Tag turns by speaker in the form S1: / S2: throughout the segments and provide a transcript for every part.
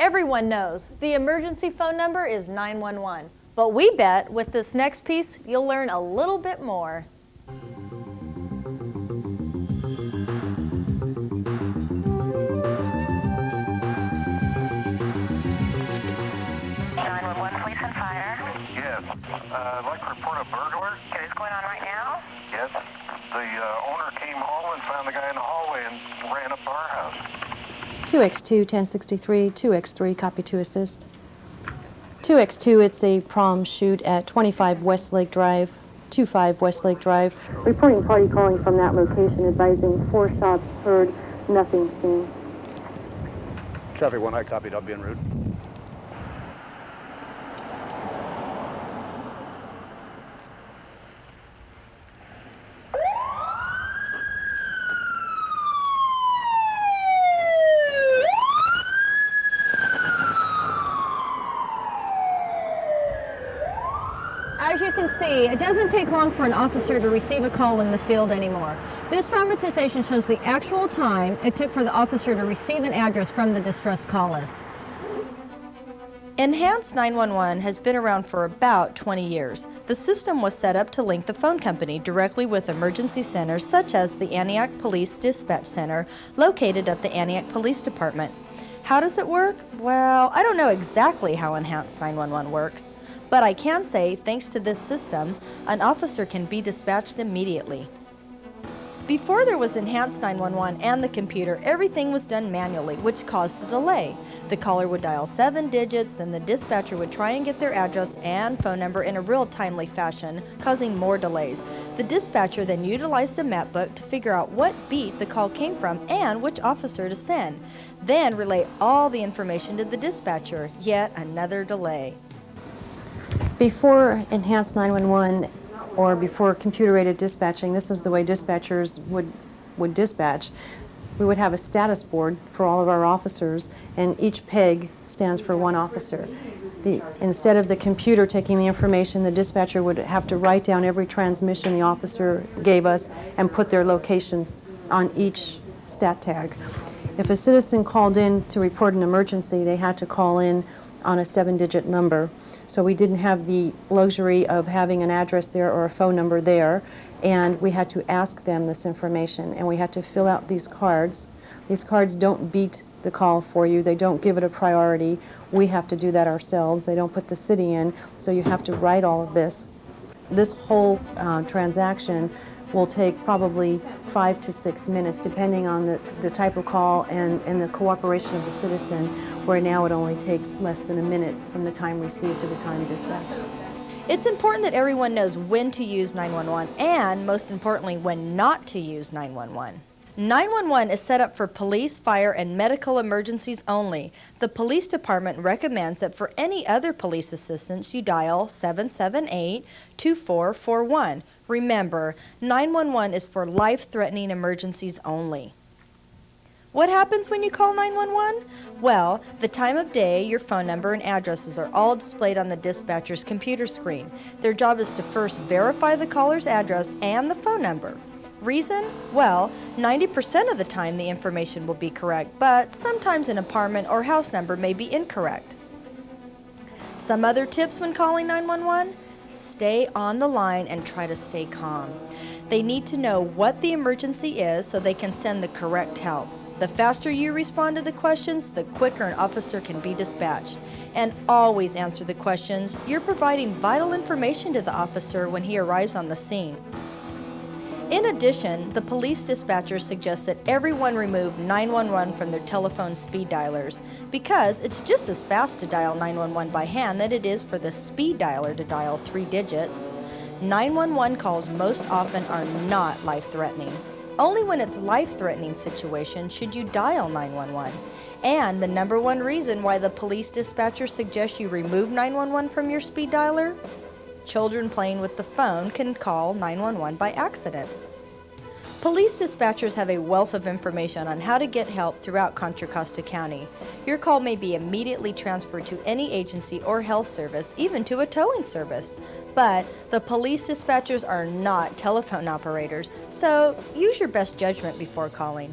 S1: Everyone knows the emergency phone number is 911, but we bet with this next piece you'll learn a little bit more.
S2: Yes. I'd like to report a burglar.
S3: Okay, what's going on right now?
S2: Yes. The owner came home and found the guy in the hallway and ran up to our house.
S4: 2X2, 1063, 2X3, copy to assist. 2X2, it's a prom shoot at 25 Westlake Drive, 25 Westlake Drive. Reporting party calling from that location, advising 4 shots heard, nothing seen.
S5: Traffic 1, I copied, I'll be en route.
S1: As you can see, it doesn't take long for an officer to receive a call in the field anymore. This dramatization shows the actual time it took for the officer to receive an address from the distressed caller.
S6: Enhanced 911 has been around for about 20 years. The system was set up to link the phone company directly with emergency centers such as the Antioch Police Dispatch Center located at the Antioch Police Department. How does it work? Well, I don't know exactly how Enhanced 911 works, but I can say, thanks to this system, an officer can be dispatched immediately. Before there was Enhanced 911 and the computer, everything was done manually, which caused a delay. The caller would dial 7 digits, then the dispatcher would try and get their address and phone number in a real timely fashion, causing more delays. The dispatcher then utilized a map book to figure out what beat the call came from and which officer to send, then relay all the information to the dispatcher. Yet another delay.
S4: Before Enhanced 911 or before computer-aided dispatching, this is the way dispatchers would dispatch. We would have a status board for all of our officers, and each peg stands for one officer. Instead of the computer taking the information, the dispatcher would have to write down every transmission the officer gave us and put their locations on each stat tag. If a citizen called in to report an emergency, they had to call in on a 7-digit number. So we didn't have the luxury of having an address there or a phone number there, and we had to ask them this information, and we had to fill out these cards. These cards don't beat the call for you. They don't give it a priority. We have to do that ourselves. They don't put the city in, so you have to write all of this. This whole transaction will take probably 5 to 6 minutes, depending on the type of call and the cooperation of the citizen, where now it only takes less than a minute from the time received to the time dispatched.
S6: It's important that everyone knows when to use 911 and, most importantly, when not to use 911. 911 is set up for police, fire, and medical emergencies only. The police department recommends that for any other police assistance, you dial 778-2441. Remember, 911 is for life-threatening emergencies only. What happens when you call 911? Well, the time of day, your phone number, and addresses are all displayed on the dispatcher's computer screen. Their job is to first verify the caller's address and the phone number. Reason? Well, 90% of the time the information will be correct, but sometimes an apartment or house number may be incorrect. Some other tips when calling 911? Stay on the line and try to stay calm. They need to know what the emergency is so they can send the correct help. The faster you respond to the questions, the quicker an officer can be dispatched. And always answer the questions. You're providing vital information to the officer when he arrives on the scene. In addition, the police dispatcher suggests that everyone remove 911 from their telephone speed dialers because it's just as fast to dial 911 by hand than it is for the speed dialer to dial 3 digits. 911 calls most often are not life-threatening. Only when it's life-threatening situation should you dial 911. And the number one reason why the police dispatcher suggests you remove 911 from your speed dialer? Children playing with the phone can call 911 by accident. Police dispatchers have a wealth of information on how to get help throughout Contra Costa County. Your call may be immediately transferred to any agency or health service, even to a towing service. But the police dispatchers are not telephone operators, so use your best judgment before calling.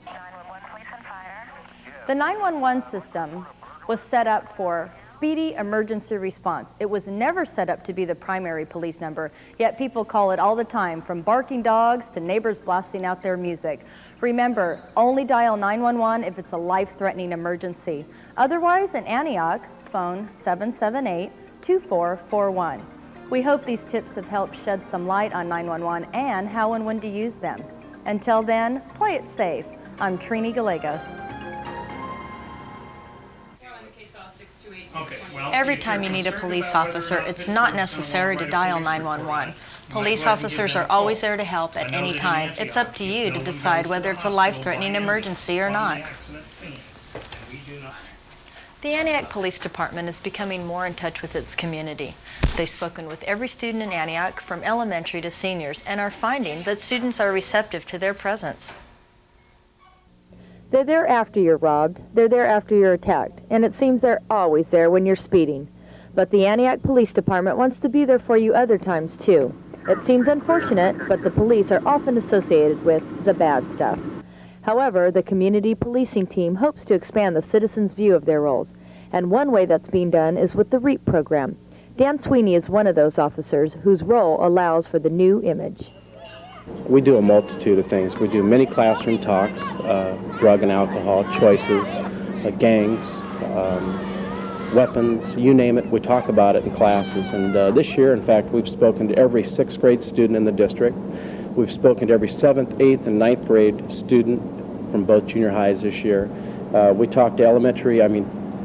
S3: 911 Police and Fire.
S2: Yes.
S3: The 911 system was set up for speedy emergency response. It was never set up to be the primary police number, yet people call it all the time, from barking dogs to neighbors blasting out their music. Remember, only dial 911 if it's a life-threatening emergency. Otherwise, in Antioch, phone 778-2441. We hope these tips have helped shed some light on 911 and how and when to use them. Until then, play it safe. I'm Trine Gallegos. Every time you need a police officer, it's not necessary to dial 911. Police officers are always there to help at any time. It's up to you to decide whether it's a life-threatening emergency or not. The Antioch Police Department is becoming more in touch with its community. They've spoken with every student in Antioch, from elementary to seniors, and are finding that students are receptive to their presence.
S7: They're there after you're robbed, they're there after you're attacked, and it seems they're always there when you're speeding. But the Antioch Police Department wants to be there for you other times too. It seems unfortunate, but the police are often associated with the bad stuff. However, the community policing team hopes to expand the citizens' view of their roles, and one way that's being done is with the R.E.A.C.H program. Dan Sweeney is one of those officers whose role allows for the new image.
S8: We do a multitude of things. We do many classroom talks, drug and alcohol choices, gangs, weapons, you name it. We talk about it in classes. And this year, in fact, we've spoken to every 6th grade student in the district. We've spoken to every 7th, 8th, and 9th grade student from both junior highs this year. We talked to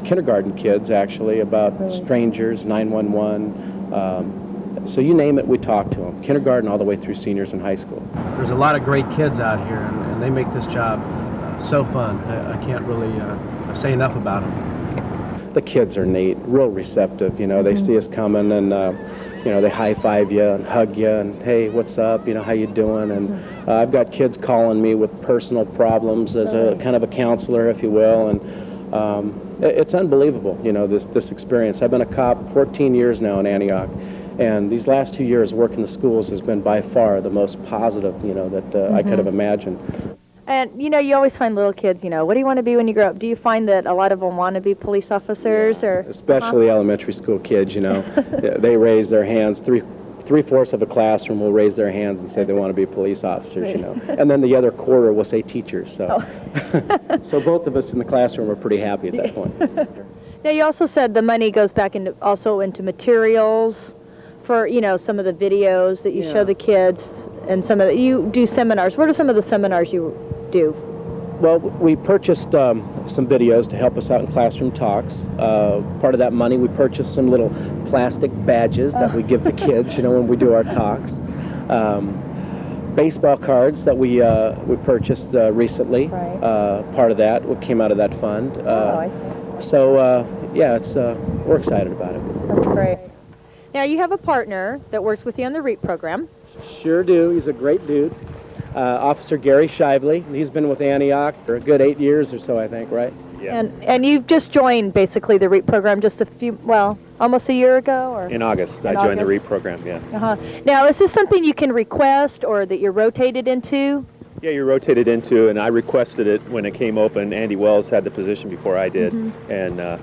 S8: kindergarten kids, actually, about strangers, 911, so you name it, we talk to them. Kindergarten all the way through seniors in high school.
S9: There's a lot of great kids out here, and they make this job so fun. I can't really say enough about them.
S8: The kids are neat, real receptive. You know, they see us coming, and they high-five you and hug you, and hey, what's up? How you doing? And I've got kids calling me with personal problems as a kind of a counselor, if you will, and it's unbelievable. This experience. I've been a cop 14 years now in Antioch. And these last 2 years working the schools has been by far the most positive, that I could have imagined.
S7: And, you always find little kids, what do you want to be when you grow up? Do you find that a lot of them want to be police officers? Or
S8: especially elementary school kids, they raise their hands. Three-fourths of a classroom will raise their hands and say they want to be police officers, And then the other quarter will say teachers. So, so both of us in the classroom are pretty happy at that point.
S7: Now, you also said the money goes back into materials for, some of the videos that you show the kids, and you do seminars. What are some of the seminars you do?
S8: Well, we purchased some videos to help us out in classroom talks. Part of that money, we purchased some little plastic badges that we give the kids, when we do our talks. Baseball cards that we purchased recently.
S7: Right.
S8: Part of that came out of that fund.
S7: I see.
S8: So, we're excited about it.
S7: That's great. Now, you have a partner that works with you on the R.E.A.C.H program.
S8: Sure do. He's a great dude. Officer Gary Shively. He's been with Antioch for a good 8 years or so, I think, right?
S7: Yeah. And you've just joined, basically, the R.E.A.C.H program just almost a year ago? Or?
S10: In August. I joined the R.E.A.C.H program, yeah.
S7: Now, is this something you can request or that you're rotated into?
S10: Yeah, you're rotated into, and I requested it when it came open. Andy Wells had the position before I did, and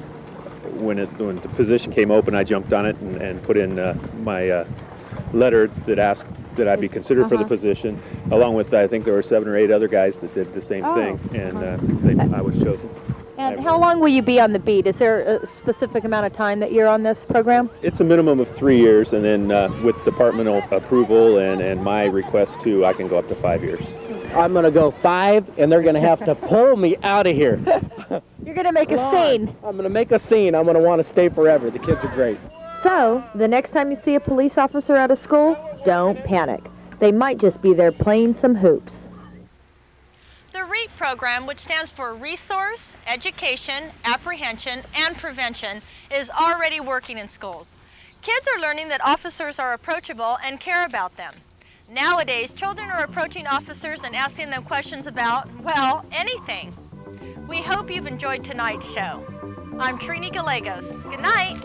S10: when the position came open, I jumped on it and put in my letter that asked that I be considered for the position, along with, I think there were 7 or 8 other guys that did the same thing, and I was chosen.
S7: And how long will you be on the beat? Is there a specific amount of time that you're on this program?
S10: It's a minimum of 3 years, and then with departmental approval and my request too, I can go up to 5 years.
S8: I'm going to go 5, and they're going to have to pull me out of here.
S7: You're going to make a scene.
S8: I'm going to make a scene. I'm going to want to stay forever. The kids are great.
S7: So, the next time you see a police officer out of school, don't panic. They might just be there playing some hoops.
S3: The R.E.A.C.H program, which stands for Resource, Education, Apprehension, and Prevention, is already working in schools. Kids are learning that officers are approachable and care about them. Nowadays, children are approaching officers and asking them questions about, well, anything. We hope you've enjoyed tonight's show. I'm Trine Gallegos. Good night.